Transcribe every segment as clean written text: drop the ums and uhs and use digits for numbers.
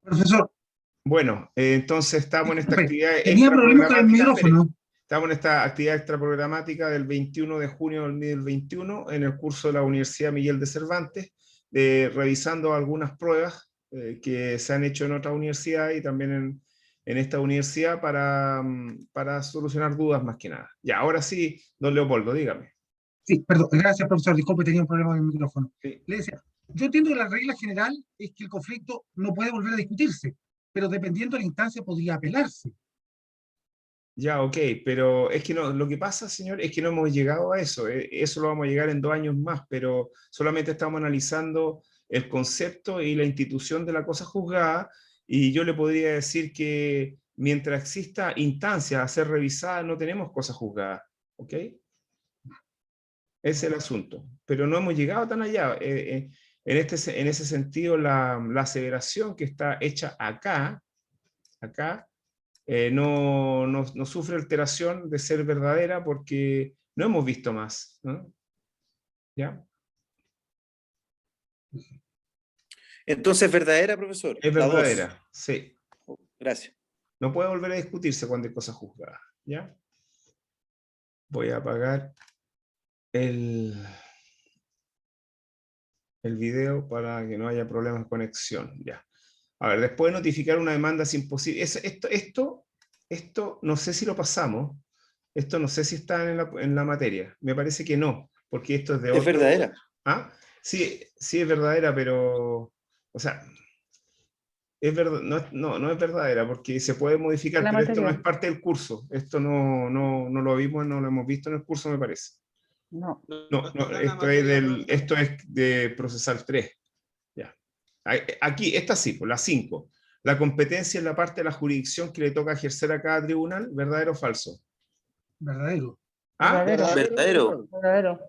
Profesor, Bueno, entonces estamos en esta actividad tenía problemas con el extraprogramática. Espere, micrófono. estamos en esta actividad extraprogramática del 21 de junio del 2021 en el curso de la Universidad Miguel de Cervantes, revisando algunas pruebas que se han hecho en otra universidad y también en esta universidad para solucionar dudas más que nada. Ya, ahora sí, don Leopoldo, dígame. Sí, perdón, gracias, profesor. Disculpe, tenía un problema con el micrófono. Sí. Le decía, yo entiendo que la regla general es que el conflicto no puede volver a discutirse, pero dependiendo de la instancia podría apelarse. Ya, ok, pero es que no, lo que pasa, señor, es que no hemos llegado a eso. Eso lo vamos a llegar en 2 años más, pero solamente estamos analizando el concepto y la institución de la cosa juzgada, y yo le podría decir que mientras exista instancia a ser revisada, no tenemos cosas juzgadas, ¿ok? Ese es el asunto, pero no hemos llegado tan allá. En ese sentido, la aseveración que está hecha acá, no sufre alteración de ser verdadera porque no hemos visto más, ¿no? ¿Ya? Entonces, ¿verdadera, profesor? Es La 2. verdadera, sí. Gracias. No puede volver a discutirse cuando hay cosas juzgadas, ¿ya? Voy a apagar el video para que no haya problemas de conexión, ya. A ver, después de notificar una demanda sin posible. Esto no sé si lo pasamos. Esto no sé si está en la materia. Me parece que no, porque esto es de otro. Es verdadera. ¿Ah? Sí, sí es verdadera, pero, o sea, no es verdadera, porque se puede modificar, La pero esto no es materia. parte del curso. Esto no lo vimos, no lo hemos visto en el curso, me parece. No. Esto es de procesal 3. Ya. Aquí, esta sí, por la 5. La competencia es la parte de la jurisdicción que le toca ejercer a cada tribunal, ¿verdadero o falso? Verdadero. ¿Ah? Verdadero. Verdadero.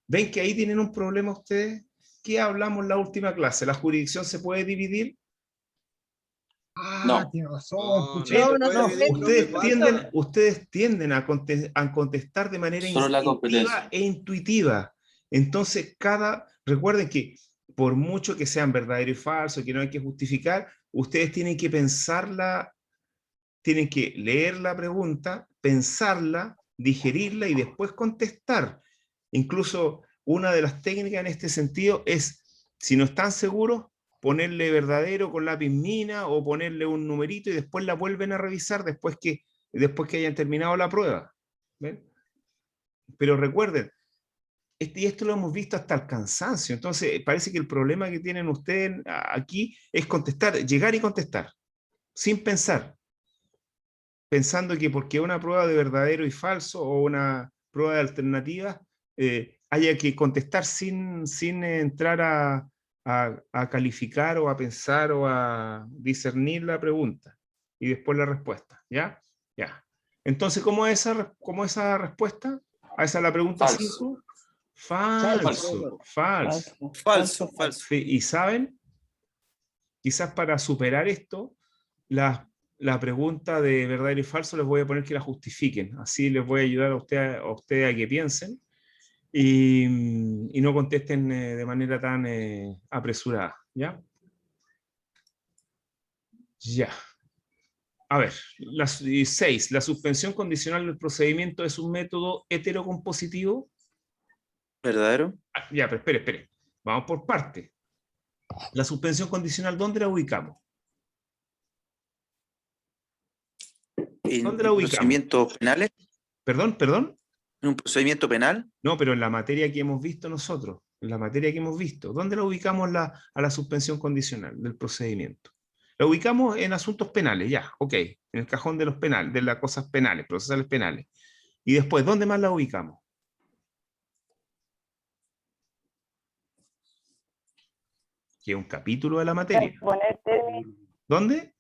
¿Ven que ahí tienen un problema ustedes? ¿Qué hablamos en la última clase? ¿La jurisdicción se puede dividir? No. Tiene razón. No, pucha. Ustedes tienden a contestar de manera Solo la instintiva competencia. e intuitiva. Entonces, recuerden que por mucho que sean verdadero y falso, que no hay que justificar, ustedes tienen que pensarla, tienen que leer la pregunta, pensarla, digerirla y después contestar. Incluso una de las técnicas en este sentido es, si no están seguros, ponerle verdadero con lápiz mina o ponerle un numerito y después la vuelven a revisar después que hayan terminado la prueba. ¿Ven? Pero recuerden, y esto lo hemos visto hasta el cansancio, entonces parece que el problema que tienen ustedes aquí es contestar, llegar y contestar, sin pensar, pensando que porque una prueba de verdadero y falso o una prueba de alternativa, haya que contestar sin entrar a calificar o a pensar o a discernir la pregunta y después la respuesta, ¿ya? Ya. Entonces, ¿cómo es esa respuesta? ¿A esa la pregunta 5? Falso. Falso. Sí, y saben, quizás para superar esto, la pregunta de verdadero y falso les voy a poner que la justifiquen. Así les voy a ayudar a ustedes a que piensen y no contesten de manera tan apresurada. ¿Ya? Ya. A ver, 6. ¿La suspensión condicional del procedimiento es un método heterocompositivo? ¿Verdadero? Ya, pero espere. Vamos por parte. La suspensión condicional, ¿dónde la ubicamos? ¿Dónde la ubicamos? ¿Procedimientos penales? ¿Perdón? ¿En un procedimiento penal? No, pero en la materia que hemos visto nosotros, ¿dónde la ubicamos a la suspensión condicional del procedimiento? La ubicamos en asuntos penales, ya, ok, en el cajón de los penales, de las cosas penales, procesales penales. Y después, ¿dónde más la ubicamos? Que es un capítulo de la materia. ¿Dónde?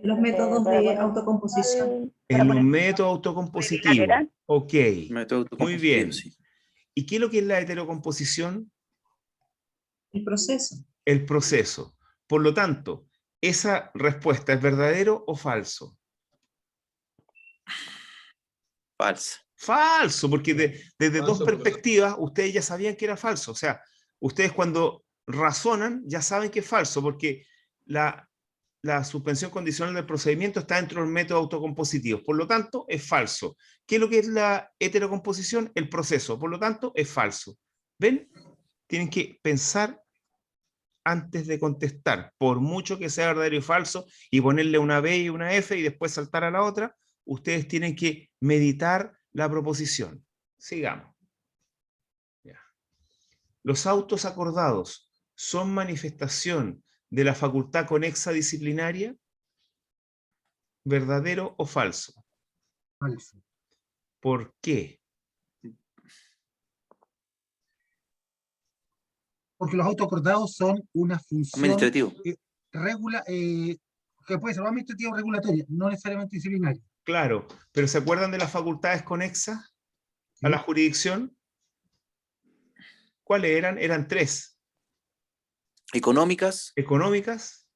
Los métodos de autocomposición. En los métodos autocompositivos. Ok, Método muy bien. sí. ¿Y qué es lo que es la heterocomposición? El proceso. El proceso. Por lo tanto, ¿esa respuesta es verdadero o falso? Falso. Falso, porque desde Falso, dos perspectivas ustedes ya sabían que era falso. O sea, ustedes cuando razonan ya saben que es falso, porque la suspensión condicional del procedimiento está dentro del método autocompositivo. Por lo tanto, es falso. ¿Qué es lo que es la heterocomposición? El proceso. Por lo tanto, es falso. ¿Ven? Tienen que pensar antes de contestar. Por mucho que sea verdadero y falso, y ponerle una B y una F y después saltar a la otra, ustedes tienen que meditar la proposición. Sigamos. Ya. Los autos acordados son manifestación de la facultad conexa disciplinaria. ¿Verdadero o falso? Falso. ¿Por qué? Porque los autoacordados son una función Administrativo. que puede ser administrativa o regulatoria, no necesariamente disciplinaria. Claro, pero ¿se acuerdan de las facultades conexas ¿Sí? a la jurisdicción? ¿Cuáles eran? Eran tres. Económicas. Económicas,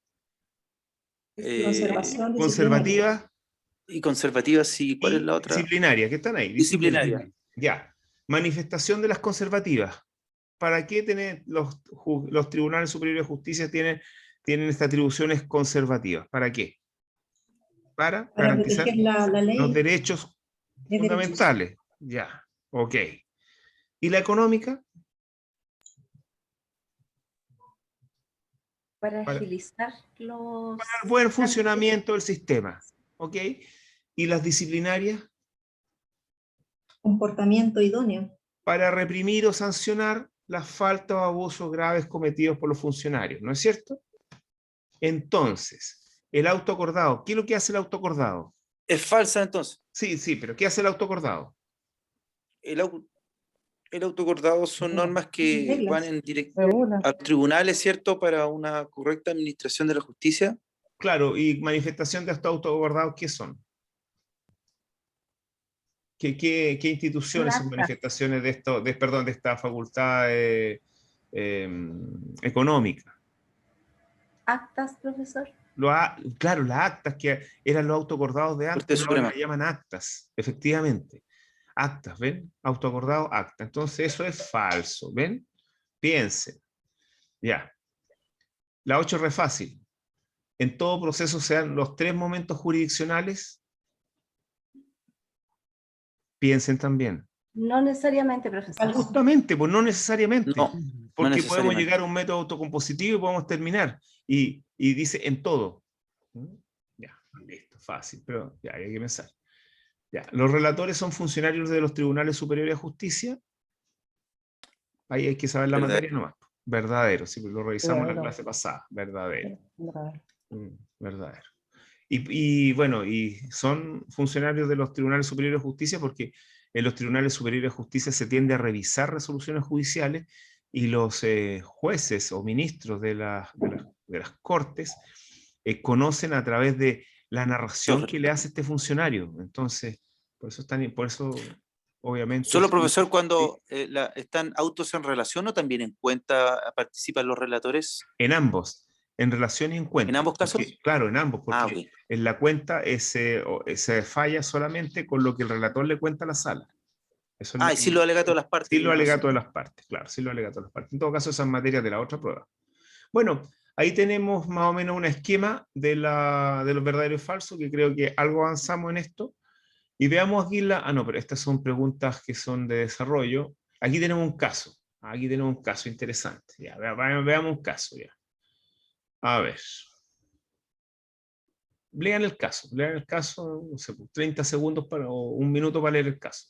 Conservación, conservativas Y conservativas, ¿y cuál es y la otra? disciplinarias, que están ahí. Disciplinaria. Ya. Manifestación de las conservativas. ¿Para qué tienen los tribunales superiores de justicia tienen estas atribuciones conservativas? ¿Para qué? Para garantizar proteger la ley los derechos de derechos. fundamentales. Ya, ok. ¿Y la económica? Para Para- agilizar los... Para el buen funcionamiento del sistema. ¿Ok? ¿Y las disciplinarias? Comportamiento idóneo. Para reprimir o sancionar las faltas o abusos graves cometidos por los funcionarios, ¿no es cierto? Entonces, el autoacordado, ¿qué es lo que hace el autoacordado? Es falsa entonces. Sí, sí, pero ¿qué hace el autoacordado? El autoacordado son normas que Reglas. van en a tribunales, ¿cierto? Para una correcta administración de la justicia. Claro, y manifestación de estos autoacordados, ¿qué son? ¿Qué instituciones son Acta. manifestaciones de esto, perdón, de esta facultad económica? Actas, profesor. Claro, las actas que eran los autoacordados de Corte antes, ahora Suprema. le llaman actas, efectivamente. Actas, ¿ven? Autoacordado, acta. Entonces eso es falso, ¿ven? Piensen. Ya. La 8 es re fácil. En todo proceso se dan los tres momentos jurisdiccionales. Piensen también. No necesariamente, profesor. Justamente, pues no necesariamente. No, Porque no podemos necesariamente. llegar a un método autocompositivo y podemos terminar. Y dice en todo. Ya, listo, fácil, pero ya hay que pensar. Ya, los relatores son funcionarios de los tribunales superiores de justicia. Ahí hay que saber la Verdadero. materia nomás. Verdadero, sí, porque lo revisamos en la clase pasada. Verdadero. Verdadero. Y bueno, y son funcionarios de los tribunales superiores de justicia porque en los tribunales superiores de justicia se tiende a revisar resoluciones judiciales y los jueces o ministros de las cortes conocen a través de la narración que le hace este funcionario. Entonces, por eso obviamente... Solo, profesor, cuando están autos en relación o también en cuenta participan los relatores. En ambos, en relación y en cuenta. ¿En ambos casos? Porque, claro, en ambos, porque Ah, ok. en la cuenta se falla solamente con lo que el relator le cuenta a la sala. Eso es Y sí, los alegatos de las partes. Sí, los tiene alegatos de razón. las partes, claro, sí, los alegatos de las partes. En todo caso, esas materias de la otra prueba. Bueno, ahí tenemos más o menos un esquema de los verdaderos y falsos, que creo que algo avanzamos en esto. Y veamos aquí no, pero estas son preguntas que son de desarrollo. Aquí tenemos un caso. Aquí tenemos un caso interesante. Ya, veamos un caso ya. A ver. Lean el caso, no sé, 30 segundos o un minuto para leer el caso.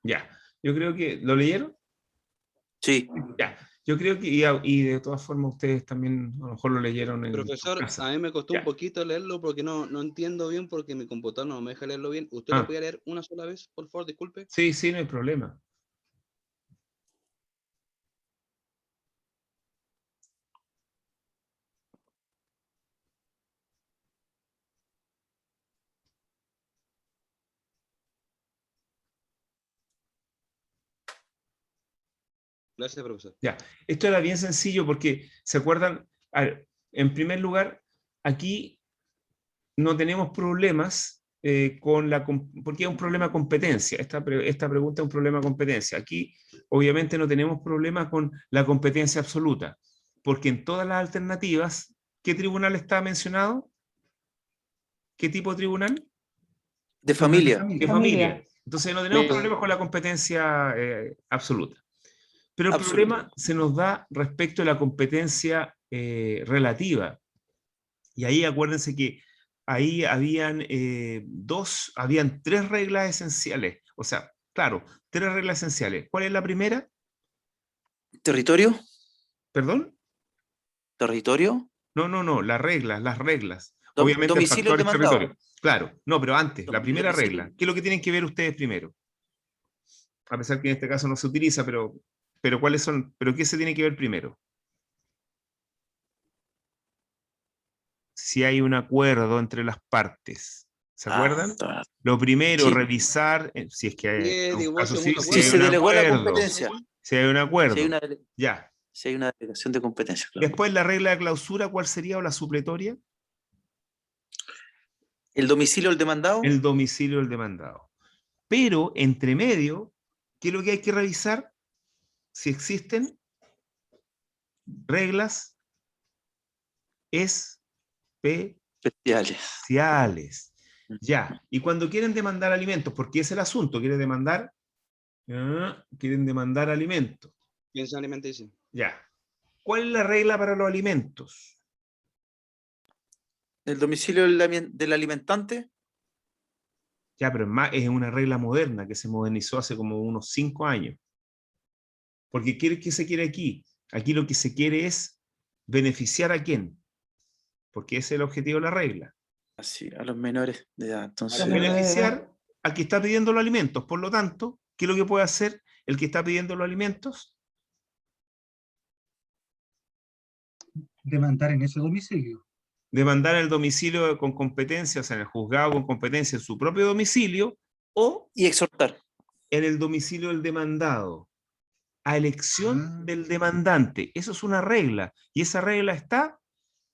Ya, yo creo que, ¿lo leyeron? Sí. Ya, yo creo que, y de todas formas ustedes también a lo mejor lo leyeron en Profesor, su casa. a mí me costó Ya. un poquito leerlo porque no entiendo bien porque mi computador no me deja leerlo bien. ¿Usted lo puede leer una sola vez, por favor? Disculpe. Sí, sí, no hay problema. Gracias, profesor. Ya, esto era bien sencillo porque, ¿se acuerdan? A ver, en primer lugar, aquí no tenemos problemas porque es un problema de competencia. Esta pregunta es un problema de competencia. Aquí, obviamente, no tenemos problemas con la competencia absoluta, porque en todas las alternativas, ¿qué tribunal está mencionado? ¿Qué tipo de tribunal? De familia. De Familia. familia. Entonces no tenemos Me- problemas con la competencia absoluta. Pero el Absoluta. problema se nos da respecto a la competencia relativa. Y ahí acuérdense que ahí habían tres reglas esenciales. O sea, claro, tres reglas esenciales. ¿Cuál es la primera? ¿Territorio? ¿Perdón? ¿Territorio? No, las reglas. Obviamente el Domicilio factor del es demandado. territorio. Claro, no, pero antes, la primera Domicilio. regla. ¿Qué es lo que tienen que ver ustedes primero? A pesar que en este caso no se utiliza, pero ¿cuáles son? ¿Pero qué se tiene que ver primero? Si hay un acuerdo entre las partes. ¿Se acuerdan? Ah, Lo primero, sí. revisar, si es que hay Sí, un divorcio caso mutuo civil, Si si hay se un delegó la acuerdo. competencia. Si hay un acuerdo. Si hay una, Ya. si hay una delegación de competencia, claro. Después la regla de clausura, ¿cuál sería? ¿O la supletoria? ¿El domicilio del demandado? El domicilio del demandado. Pero, entre medio, ¿qué es lo que hay que revisar? Si existen reglas Especiales. especiales. Ya. Y cuando quieren demandar alimentos, porque es el asunto, quieren demandar alimentos. Piensa alimenticia. Ya. ¿Cuál es la regla para los alimentos? ¿El domicilio del alimentante? Ya, pero es una regla moderna que se modernizó hace como unos 5 años. Porque ¿qué se quiere aquí? Aquí lo que se quiere es beneficiar a quién. Porque ese es el objetivo de la regla. Así, a los menores de edad. Entonces, Beneficiar al que está pidiendo los alimentos. Por lo tanto, ¿qué es lo que puede hacer el que está pidiendo los alimentos? Demandar en ese domicilio. Demandar el domicilio con competencia, o sea, en el juzgado con competencia en su propio domicilio o y exhortar. en el domicilio del demandado, a elección del demandante. Eso es una regla, y esa regla está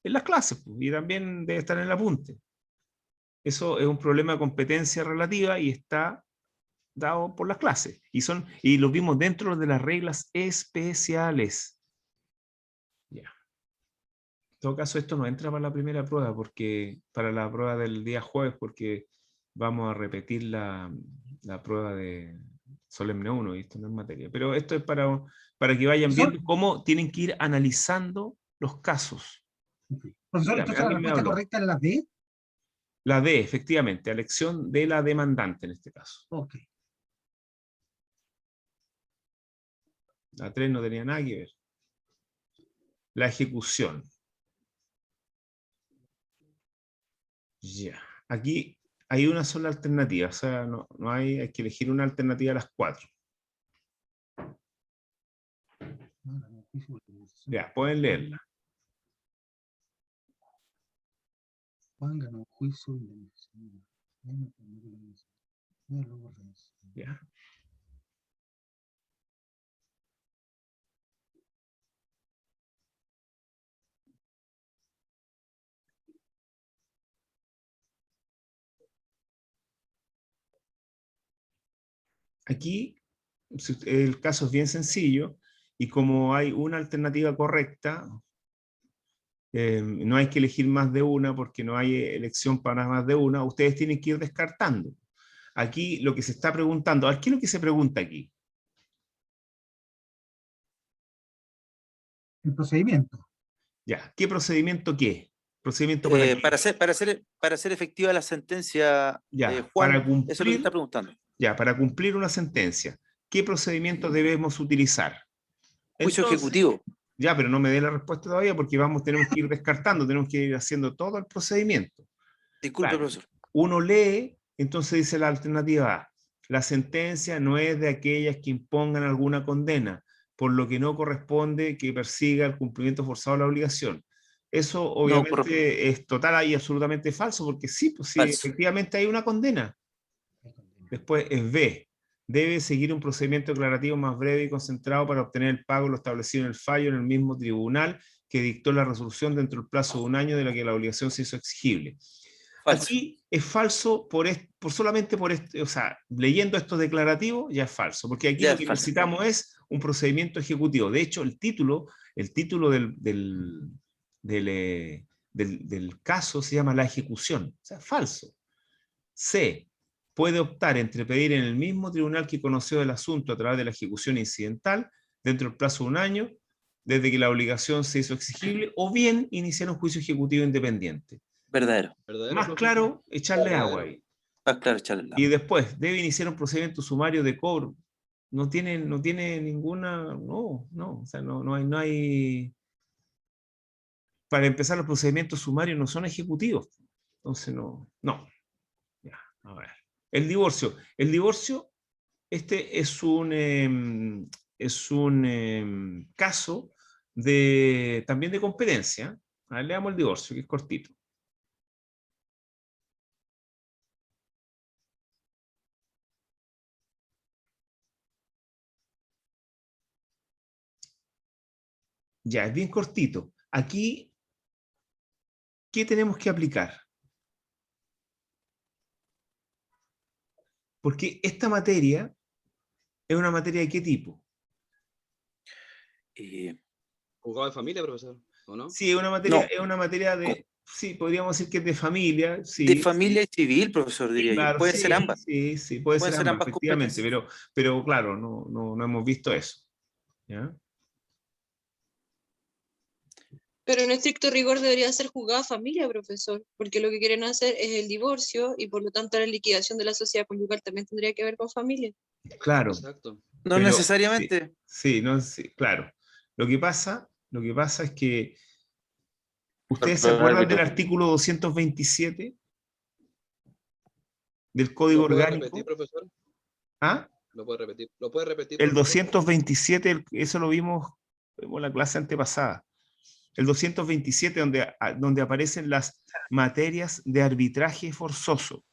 en las clases, pues, y también debe estar en el apunte. Eso es un problema de competencia relativa y está dado por las clases, y lo vimos dentro de las reglas especiales. Ya. En todo caso, esto no entra para la primera prueba, para la prueba del día jueves, porque vamos a repetir la prueba de Solemne 1, y esto no es materia. Pero esto es para que vayan viendo cómo tienen que ir analizando los casos. Profesor, Dígame, entonces la alguien me respuesta habló. correcta es la D. La D, efectivamente, elección de la demandante en este caso. Ok. La 3 no tenía nada que ver. La ejecución. Ya. Aquí hay una sola alternativa, o sea, no hay que elegir una alternativa a las 4. Ya, pueden leerla. Juan ganó juicio. Ya. Aquí el caso es bien sencillo, y como hay una alternativa correcta, no hay que elegir más de una porque no hay elección para más de una, ustedes tienen que ir descartando. Aquí lo que se está preguntando, ¿qué es lo que se pregunta aquí? El procedimiento. Ya, ¿qué procedimiento qué? ¿Procedimiento para qué? Para hacer efectiva la sentencia, Ya, Juan, para eso es lo que cumplir, está preguntando. ya, para cumplir una sentencia, ¿qué procedimiento debemos utilizar? Juicio Entonces, ejecutivo. ya, pero no me dé la respuesta todavía porque tenemos que ir descartando, tenemos que ir haciendo todo el procedimiento. Disculpe, Claro. profesor. Uno lee, entonces dice la alternativa A: la sentencia no es de aquellas que impongan alguna condena, por lo que no corresponde que persiga el cumplimiento forzado de la obligación. Eso obviamente es total y absolutamente falso, porque sí, pues sí, Falso. efectivamente hay una condena. Después es B: debe seguir un procedimiento declarativo más breve y concentrado para obtener el pago lo establecido en el fallo en el mismo tribunal que dictó la resolución dentro del plazo de 1 año de la que la obligación se hizo exigible. Falso. Aquí es falso solamente por o sea, leyendo estos declarativos ya es falso, porque aquí Ya lo es que falso. necesitamos es un procedimiento ejecutivo. De hecho, el título del caso se llama la ejecución, o sea, falso. C. Puede optar entre pedir en el mismo tribunal que conoció el asunto a través de la ejecución incidental, dentro del plazo de 1 año, desde que la obligación se hizo exigible, o bien iniciar un juicio ejecutivo independiente. Verdadero. ¿Verdadero, Más profesor? claro, echarle agua Verdadero. ahí. Ah, claro, echarle el Y agua. después, debe iniciar un procedimiento sumario de cobro. No tiene ninguna, no, o sea, no hay, para empezar los procedimientos sumarios no son ejecutivos. Entonces no. Ya, a ver. El divorcio, este es un caso también de competencia. A ver, leamos el divorcio, que es cortito. Ya, es bien cortito. Aquí, ¿qué tenemos que aplicar? Porque esta materia es una materia de qué tipo. ¿Juzgado de familia, profesor? ¿O no? Sí, es una materia de, sí, podríamos decir que es de familia, De sí. familia y civil, profesor, diría yo. Claro, Pueden sí, ser ambas. sí, puede Pueden ser ser ambas, ambas efectivamente, competencias. pero claro, no hemos visto eso. ¿Ya? Pero en estricto rigor debería ser juzgada familia, profesor, porque lo que quieren hacer es el divorcio y por lo tanto la liquidación de la sociedad conyugal también tendría que ver con familia. Claro, Exacto. No pero necesariamente. sí, claro. Lo que pasa es que ¿ustedes se Perdón, acuerdan del árbitro. artículo 227 del Código ¿Lo puede Orgánico? repetir, profesor? ¿Ah? ¿Lo puede repetir? ¿Lo puede repetir, El por favor? 227, eso lo vimos en la clase antepasada. El 227, donde aparecen las materias de arbitraje forzoso.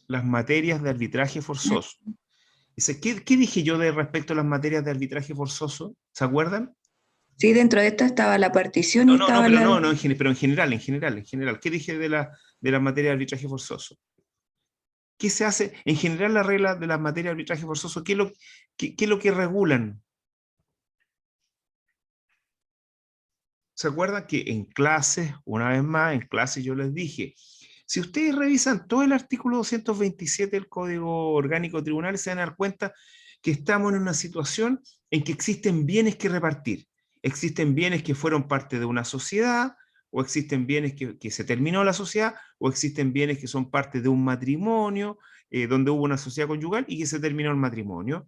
Las materias de arbitraje forzoso. ¿Qué dije yo respecto a las materias de arbitraje forzoso? ¿Se acuerdan? Sí, dentro de esto estaba la partición y No, estaba pero la... pero en general. ¿Qué dije de la materia de arbitraje forzoso? ¿Qué se hace? En general, la regla de las materias de arbitraje forzoso, ¿qué es lo que regulan? ¿Se acuerdan que en clases, una vez más, en clases yo les dije, si ustedes revisan todo el artículo 227 del Código Orgánico de Tribunales, se van a dar cuenta que estamos en una situación en que existen bienes que repartir. Existen bienes que fueron parte de una sociedad, o existen bienes que se terminó la sociedad, o existen bienes que son parte de un matrimonio, donde hubo una sociedad conyugal y que se terminó el matrimonio.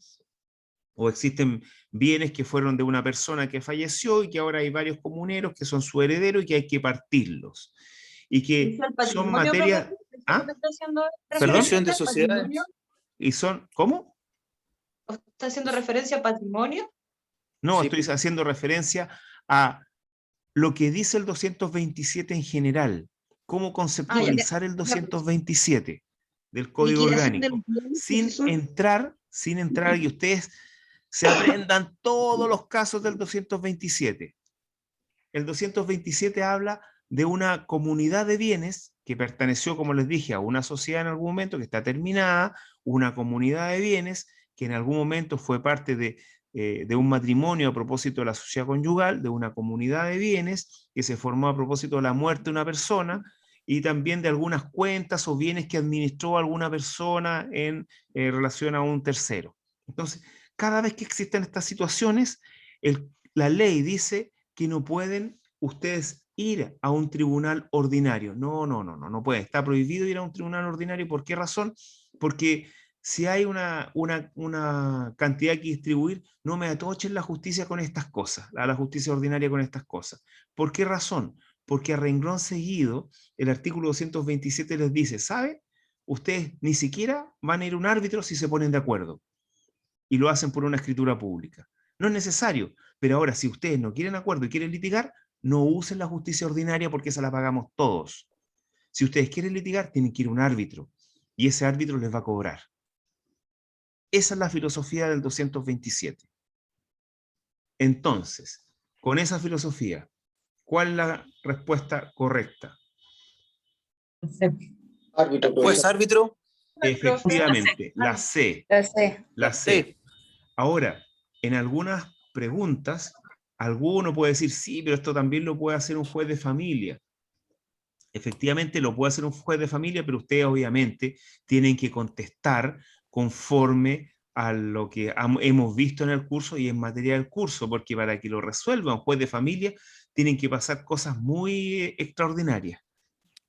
O existen bienes que fueron de una persona que falleció y que ahora hay varios comuneros que son su heredero y que hay que partirlos. Y que son materias... ¿Ah? ¿Perdón? Disolución de sociedades. ¿Y son... ¿Cómo? ¿Está haciendo referencia a patrimonio? No, Sí. estoy haciendo referencia a lo que dice el 227 en general. Cómo conceptualizar el 227 del Código Orgánico. Sin entrar y ustedes se aprendan todos los casos del 227. El 227 habla de una comunidad de bienes que perteneció, como les dije, a una sociedad en algún momento que está terminada, una comunidad de bienes que en algún momento fue parte de un matrimonio a propósito de la sociedad conyugal, de una comunidad de bienes que se formó a propósito de la muerte de una persona, y también de algunas cuentas o bienes que administró alguna persona en relación a un tercero. Entonces, cada vez que existen estas situaciones, la ley dice que no pueden ustedes ir a un tribunal ordinario. No pueden. Está prohibido ir a un tribunal ordinario. ¿Por qué razón? Porque si hay una cantidad que distribuir, no me atochen la justicia con estas cosas, a la justicia ordinaria con estas cosas. ¿Por qué razón? Porque a renglón seguido, el artículo 227 les dice, ¿sabe? Ustedes ni siquiera van a ir a un árbitro si se ponen de acuerdo. Y lo hacen por una escritura pública. No es necesario, pero ahora si ustedes no quieren acuerdo y quieren litigar, no usen la justicia ordinaria porque esa la pagamos todos. Si ustedes quieren litigar, tienen que ir a un árbitro. y ese árbitro les va a cobrar. Esa es la filosofía del 227. Entonces, con esa filosofía, ¿cuál es la respuesta correcta? Árbitro, Juez profesor. árbitro, Efectivamente, la C. La C. La C. Ahora, en algunas preguntas, alguno puede decir, sí, pero esto también lo puede hacer un juez de familia. Efectivamente, lo puede hacer un juez de familia, pero ustedes obviamente tienen que contestar conforme a lo que hemos visto en el curso y en materia del curso, porque para que lo resuelva un juez de familia, tienen que pasar cosas muy extraordinarias.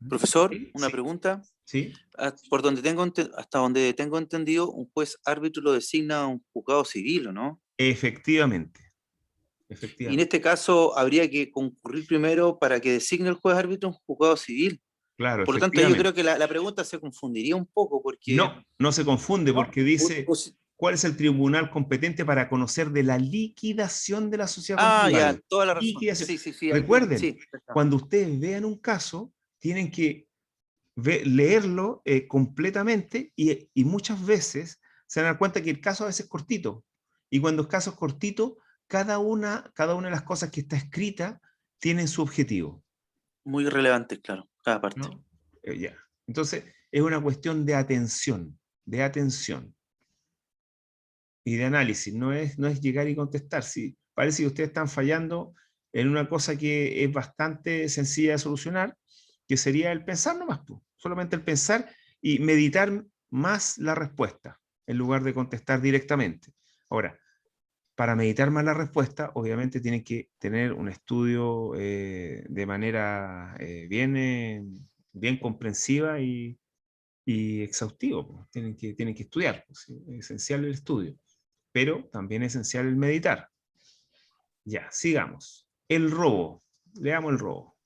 profesor, ¿Sí? una Sí. pregunta. ¿Sí? Hasta donde tengo entendido, un juez árbitro lo designa un juzgado civil, ¿o no? Efectivamente. Y en Efectivamente. este caso habría que concurrir primero para que designe el juez árbitro un juzgado civil. Claro, Por lo tanto, yo efectivamente. creo que la pregunta se confundiría un poco porque... No, no se confunde porque dice Us- cuál es el tribunal competente para conocer de la liquidación de la sociedad Ah, ya, conyugal. toda la razón. Liquidación. Sí, sí, sí. Recuerden, Sí, cuando ustedes vean un caso, tienen que leerlo completamente y muchas veces se dan cuenta que el caso a veces es cortito. Y cuando el caso es cortito, cada una de las cosas que está escrita tiene su objetivo. muy relevante, claro, cada parte. ¿No? Ya. Entonces, es una cuestión de atención y de análisis. No es llegar y contestar. Si parece que ustedes están fallando en una cosa que es bastante sencilla de solucionar, que sería el pensar nomás, pues. Solamente el pensar y meditar más la respuesta, en lugar de contestar directamente. Ahora, para meditar más la respuesta, obviamente tienen que tener un estudio de manera bien comprensiva y exhaustivo. Pues. Tienen que estudiar, pues, ¿sí? Es esencial el estudio, pero también es esencial el meditar. Ya, sigamos. El robo. Leamos el robo.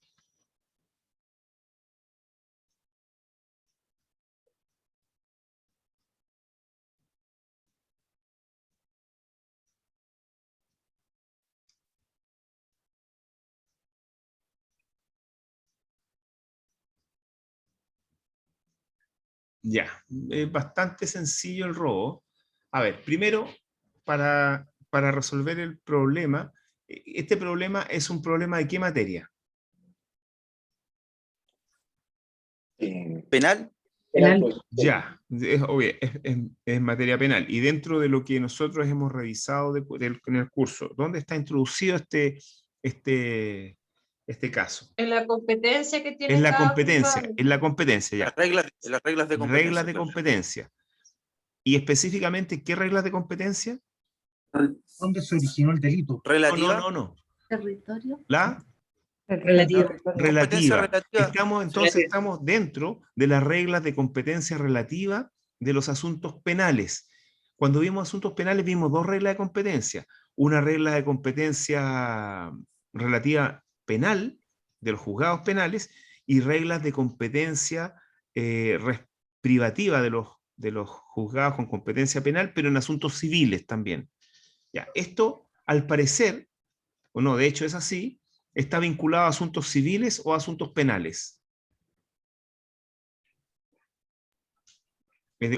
Ya, es bastante sencillo el robo. A ver, primero, para resolver el problema, este problema es un problema de qué materia. ¿Penal? Penal, profesor. Ya, es obvio, es materia penal. Y dentro de lo que nosotros hemos revisado en el curso, ¿dónde está introducido este caso? En la competencia que tiene En la cada competencia, juzgado. en la competencia, ya. Las reglas de competencia. Reglas de claro. competencia. Y específicamente, ¿qué reglas de competencia? ¿Dónde se originó el delito? Relativa. No. Territorio. La Relativa. Competencia relativa. relativa. Estamos dentro de las reglas de competencia relativa de los asuntos penales. Cuando vimos asuntos penales vimos dos reglas de competencia. Una regla de competencia relativa penal de los juzgados penales y reglas de competencia privativa de los juzgados con competencia penal, pero en asuntos civiles también. Ya, esto, al parecer, o no, de hecho es así, está vinculado a asuntos civiles o asuntos penales.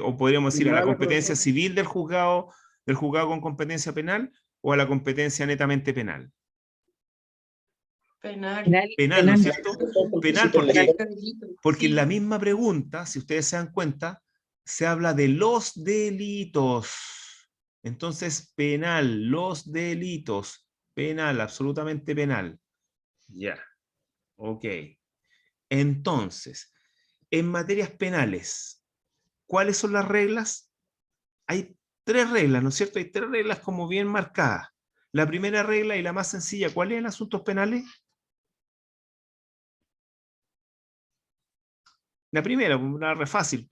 O podríamos decir a la competencia civil del juzgado con competencia penal o a la competencia netamente penal. Penal. Penal, ¿no es cierto? Penal porque en la Sí. misma pregunta, si ustedes se dan cuenta, se habla de los delitos. Entonces, penal, los delitos, penal, absolutamente penal. Ya, ok. Entonces, en materias penales, ¿cuáles son las reglas? Hay tres reglas, ¿no es cierto? Hay tres reglas como bien marcadas. La primera regla y la más sencilla, ¿cuál es en asuntos penales? La primera, una re fácil,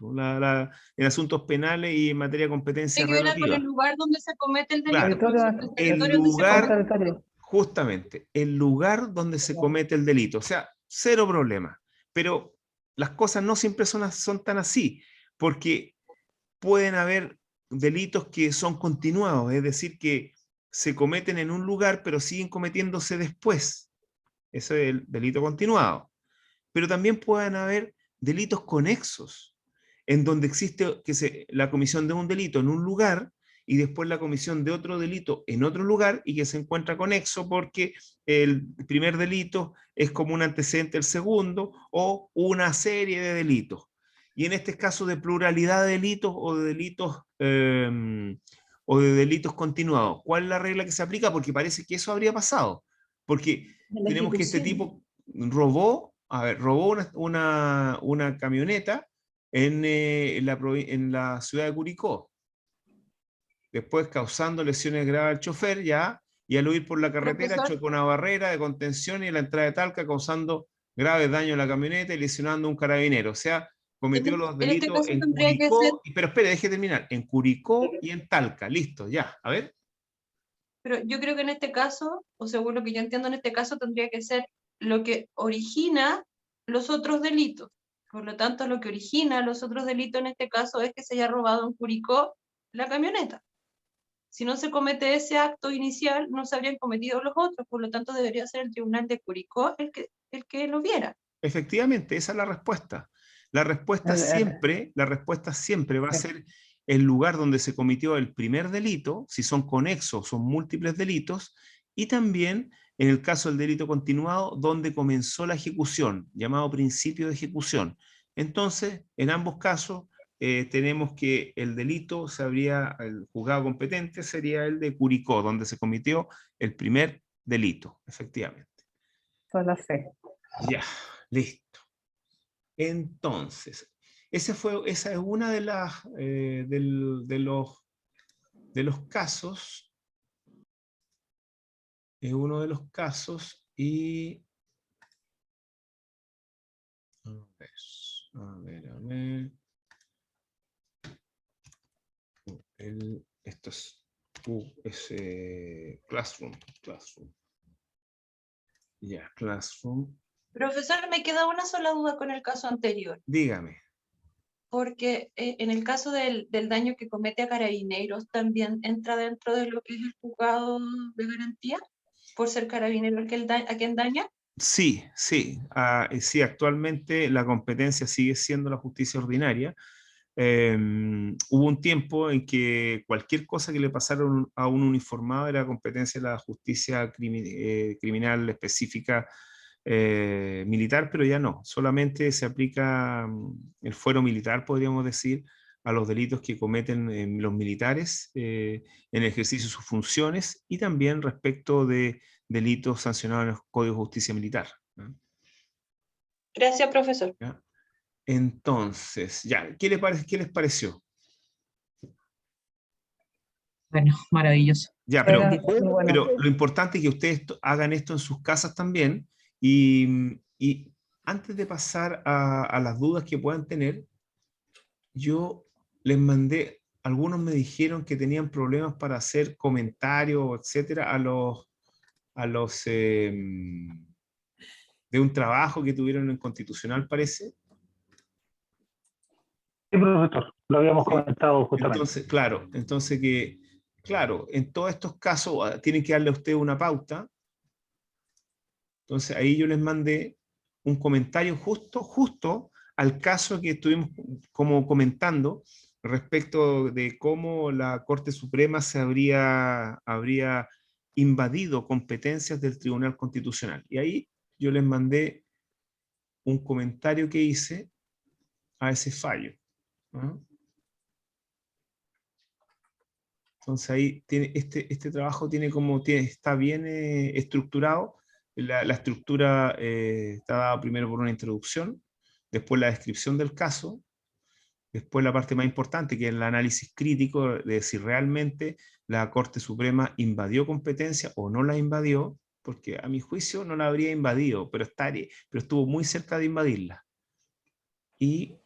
en asuntos penales y en materia de competencia Tiene que ver con relativa. el lugar donde se comete el delito. Claro, profesor, el territorio donde se lugar, comete. justamente, el lugar donde se comete el delito. O sea, cero problema. Pero las cosas no siempre son tan así, porque pueden haber delitos que son continuados, es decir, que se cometen en un lugar, pero siguen cometiéndose después. Ese es el delito continuado. Pero también pueden haber delitos conexos. en donde existe la comisión de un delito en un lugar y después la comisión de otro delito en otro lugar y que se encuentra conexo porque el primer delito es como un antecedente del segundo o una serie de delitos. Y en este caso de pluralidad de delitos o de delitos continuados. ¿Cuál es la regla que se aplica? Porque parece que eso habría pasado. Porque tenemos que este tipo robó una camioneta en la ciudad de Curicó. Después causando lesiones graves al chofer ya, y al huir por la carretera Profesor. chocó una barrera de contención y en la entrada de Talca causando graves daños a la camioneta y lesionando a un carabinero. O sea, cometió los En este delitos caso en tendría que ser, Curicó, pero espere, deje terminar, en Curicó y en Talca, listo, ya, a ver. pero yo creo que en este caso, o según lo que yo entiendo en este caso, tendría que ser lo que origina los otros delitos. Por lo tanto, lo que origina los otros delitos en este caso es que se haya robado en Curicó la camioneta. Si no se comete ese acto inicial, no se habrían cometido los otros, por lo tanto debería ser el tribunal de Curicó el que lo viera. Efectivamente, esa es la respuesta. La respuesta siempre va a ser el lugar donde se cometió el primer delito, si son conexos, son múltiples delitos, y también en el caso del delito continuado, donde comenzó la ejecución, llamado principio de ejecución. Entonces, en ambos casos, tenemos que el delito el juzgado competente sería el de Curicó, donde se cometió el primer delito, efectivamente. Solo fe. Ya, listo. Entonces, esa es una de las de los casos. Es uno de los casos y a ver. Esto es Classroom. Ya, Classroom. Profesor, me queda una sola duda con el caso anterior, Dígame. porque en el caso del daño que comete a Carabineros, ¿también entra dentro de lo que es el juzgado de garantía? Por ser Carabinero a quien daña. Sí, sí. Sí, actualmente la competencia sigue siendo la justicia ordinaria. Hubo un tiempo en que cualquier cosa que le pasara a un uniformado era competencia de la justicia criminal específica militar, pero ya no. Solamente se aplica el fuero militar, podríamos decir, a los delitos que cometen los militares en el ejercicio de sus funciones y también respecto de delitos sancionados en el Código de Justicia Militar. Gracias, profesor. ¿Ya? Entonces, ya, ¿qué les pareció? Bueno, maravilloso. Ya, Bueno, pero lo importante es que ustedes hagan esto en sus casas también y antes de pasar a las dudas que puedan tener, yo les mandé, algunos me dijeron que tenían problemas para hacer comentarios, etcétera, a los de un trabajo que tuvieron en Constitucional, parece. Sí, profesor, lo habíamos comentado justamente. Entonces, claro, en todos estos casos tienen que darle a usted una pauta. Entonces ahí yo les mandé un comentario justo al caso que estuvimos como comentando respecto de cómo la Corte Suprema habría invadido competencias del Tribunal Constitucional. Y ahí yo les mandé un comentario que hice a ese fallo. ¿No? Entonces ahí tiene este trabajo está bien estructurado. La estructura está dada primero por una introducción, después la descripción del caso, después la parte más importante, que es el análisis crítico de si realmente la Corte Suprema invadió competencia o no la invadió, porque a mi juicio no la habría invadido, pero estuvo muy cerca de invadirla. Y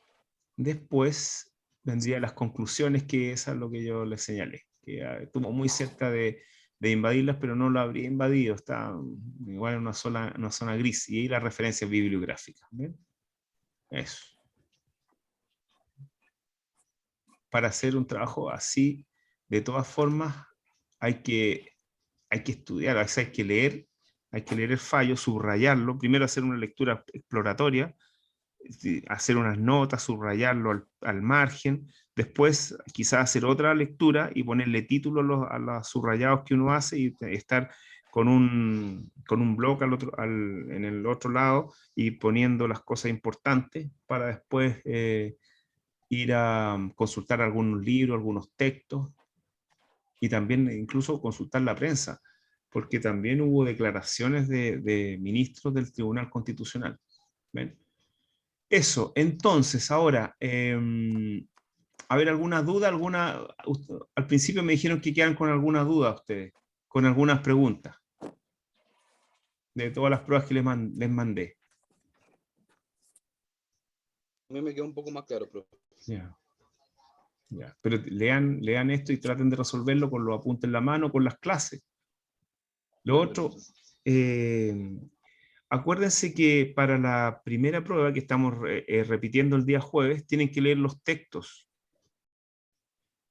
después vendrían las conclusiones, que eso es lo que yo les señalé, que estuvo muy cerca de invadirlas, pero no lo habría invadido, está igual en una zona gris, y ahí las referencias bibliográficas. ¿Bien? Eso. Para hacer un trabajo así, de todas formas, hay que estudiar, a veces hay que leer el fallo, subrayarlo, primero hacer una lectura exploratoria, hacer unas notas, subrayarlo al margen, después quizás hacer otra lectura y ponerle título a los subrayados que uno hace y estar con un bloc en el otro lado y poniendo las cosas importantes para después ir a consultar algunos libros, algunos textos y también incluso consultar la prensa, porque también hubo declaraciones de ministros del Tribunal Constitucional. ¿Ven? Eso, entonces, ahora, a ver, ¿alguna duda? Al principio me dijeron que quedan con alguna duda ustedes, con algunas preguntas, de todas las pruebas que les mandé. A mí me quedó un poco más claro, profe. Ya. Ya. Pero lean esto y traten de resolverlo con los apuntes en la mano, con las clases. Lo otro, acuérdense que para la primera prueba que estamos repitiendo el día jueves, tienen que leer los textos.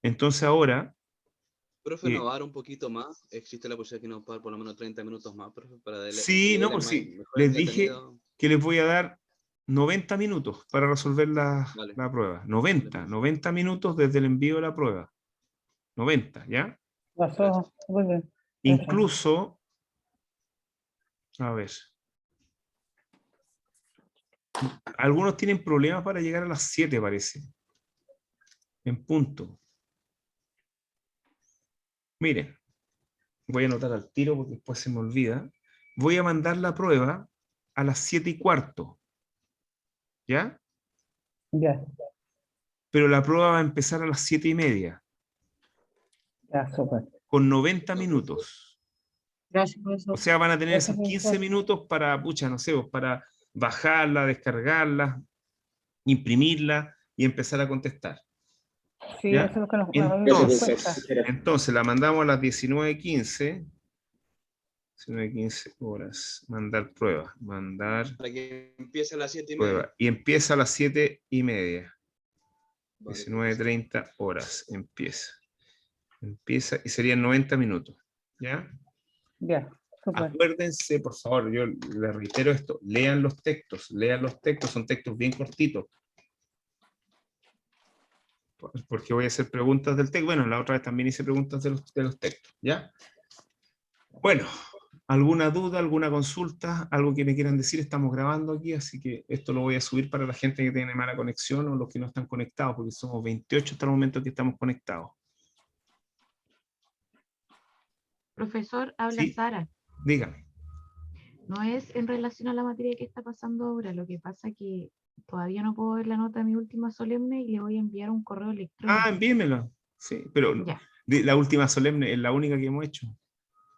Entonces ahora... Profe, ¿nos va a dar un poquito más? ¿Existe la posibilidad que nos va a dar por lo menos 30 minutos más, profe? Para sí, no, por sí. Les dije que les voy a dar 90 minutos para resolver la prueba. 90 minutos desde el envío de la prueba. 90, ¿ya? Pasó, muy bien. Incluso, a ver, algunos tienen problemas para llegar a las 7, parece. En punto. Miren, voy a anotar al tiro porque después se me olvida. Voy a mandar la prueba a las 7:15. ¿Ya? Ya, Pero la prueba va a empezar a las 7:30. ya, súper. Con 90 minutos. Gracias, profesor. O sea, van a tener Gracias, esos 15 profesor. minutos para, pucha, no sé, para bajarla, descargarla, imprimirla y empezar a contestar. Sí, ¿Ya? eso es lo que nos cuesta. Entonces la mandamos a las 19:15. 19:15 horas. Mandar prueba. Mandar Para que empiece a las 7:30. prueba. Y empieza a las 7:30. Vale, 19:30 horas. Empieza y serían 90 minutos. ¿Ya? Ya, súper. Acuérdense, por favor, yo les reitero esto, lean los textos, son textos bien cortitos. Porque voy a hacer preguntas del texto. Bueno, la otra vez también hice preguntas de los textos, ¿ya? Bueno, ¿alguna duda, alguna consulta, algo que me quieran decir? Estamos grabando aquí, así que esto lo voy a subir para la gente que tiene mala conexión o los que no están conectados, porque somos 28 hasta el momento que estamos conectados. Profesor, habla Sí. Sara. Dígame. No es en relación a la materia que está pasando ahora, lo que pasa que todavía no puedo ver la nota de mi última solemne y le voy a enviar un correo electrónico. Ah, envíemelo. Sí, pero Ya, la última solemne es la única que hemos hecho.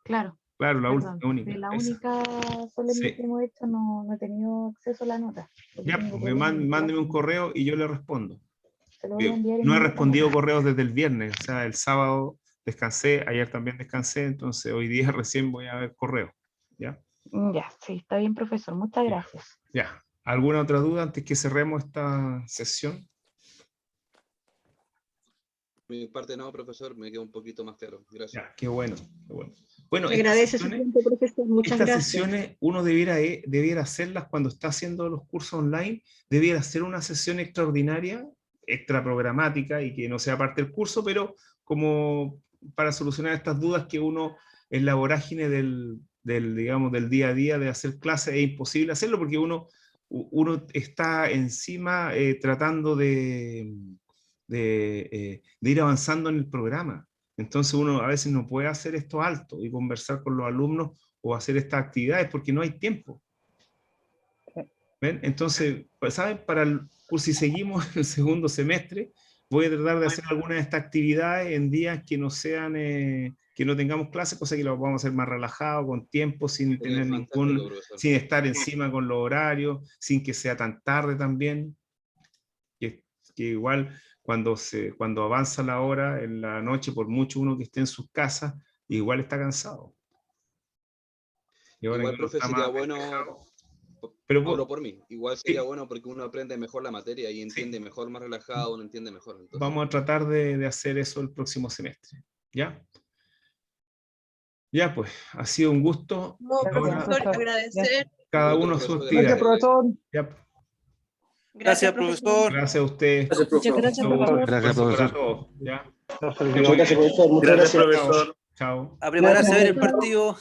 claro. Claro, la Perdón, única. de la esa. única solemne Sí. que hemos hecho no he tenido acceso a la nota. porque Ya, tengo pues, problemas en mándeme un clase. correo y yo le respondo. Se lo voy a enviar No he inmediatamente. respondido correos desde el viernes, o sea, el sábado descansé, ayer también descansé, entonces hoy día recién voy a ver correo. ¿Ya? Ya, sí, está bien, profesor. Muchas gracias. Ya. ¿Alguna otra duda antes que cerremos esta sesión? Mi parte no, profesor, me quedó un poquito más claro. Gracias. Ya, qué bueno, qué bueno. Bueno, Me agradece su tiempo, profesor. Muchas estas gracias. sesiones uno debiera hacerlas cuando está haciendo los cursos online, debiera hacer una sesión extraordinaria, extra programática y que no sea parte del curso, pero como para solucionar estas dudas que uno en la vorágine digamos, del día a día de hacer clases es imposible hacerlo porque uno está encima tratando de ir avanzando en el programa. Entonces uno a veces no puede hacer esto alto y conversar con los alumnos o hacer estas actividades porque no hay tiempo. ¿Ven? Entonces, pues, ¿saben? Si seguimos el segundo semestre, voy a tratar de hacer algunas de estas actividades en días que no sean, que no tengamos clases, cosa que lo vamos a hacer más relajado, con tiempo, sin tener sin estar encima con los horarios, sin que sea tan tarde también. Que igual cuando avanza la hora en la noche, por mucho uno que esté en sus casas, igual está cansado. Y ahora Igual, que uno profe, está sería más bueno, pero hablo por mí, igual sería sí. bueno porque uno aprende mejor la materia y entiende mejor, más relajado, uno entiende mejor. Entonces, vamos a tratar de hacer eso el próximo semestre. ¿Ya? Ya, pues, ha sido un gusto. No, Ahora, profesor, agradecer. cada uno a su actividad. Gracias, profesor. Ya, pues. Gracias, profesor. Gracias a usted. Muchas gracias, profesor. Gracias, Para profesor. todos, ¿ya? Muchas gracias, profesor. Muchas Gracias, gracias. profesor. Chao. A prepararse a ver el partido.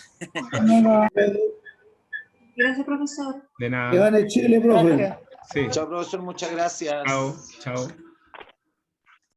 Gracias, profesor. De nada. Que gane Chile, profe. Gracias. Sí. Chao, profesor. Muchas gracias. Chao. Chao.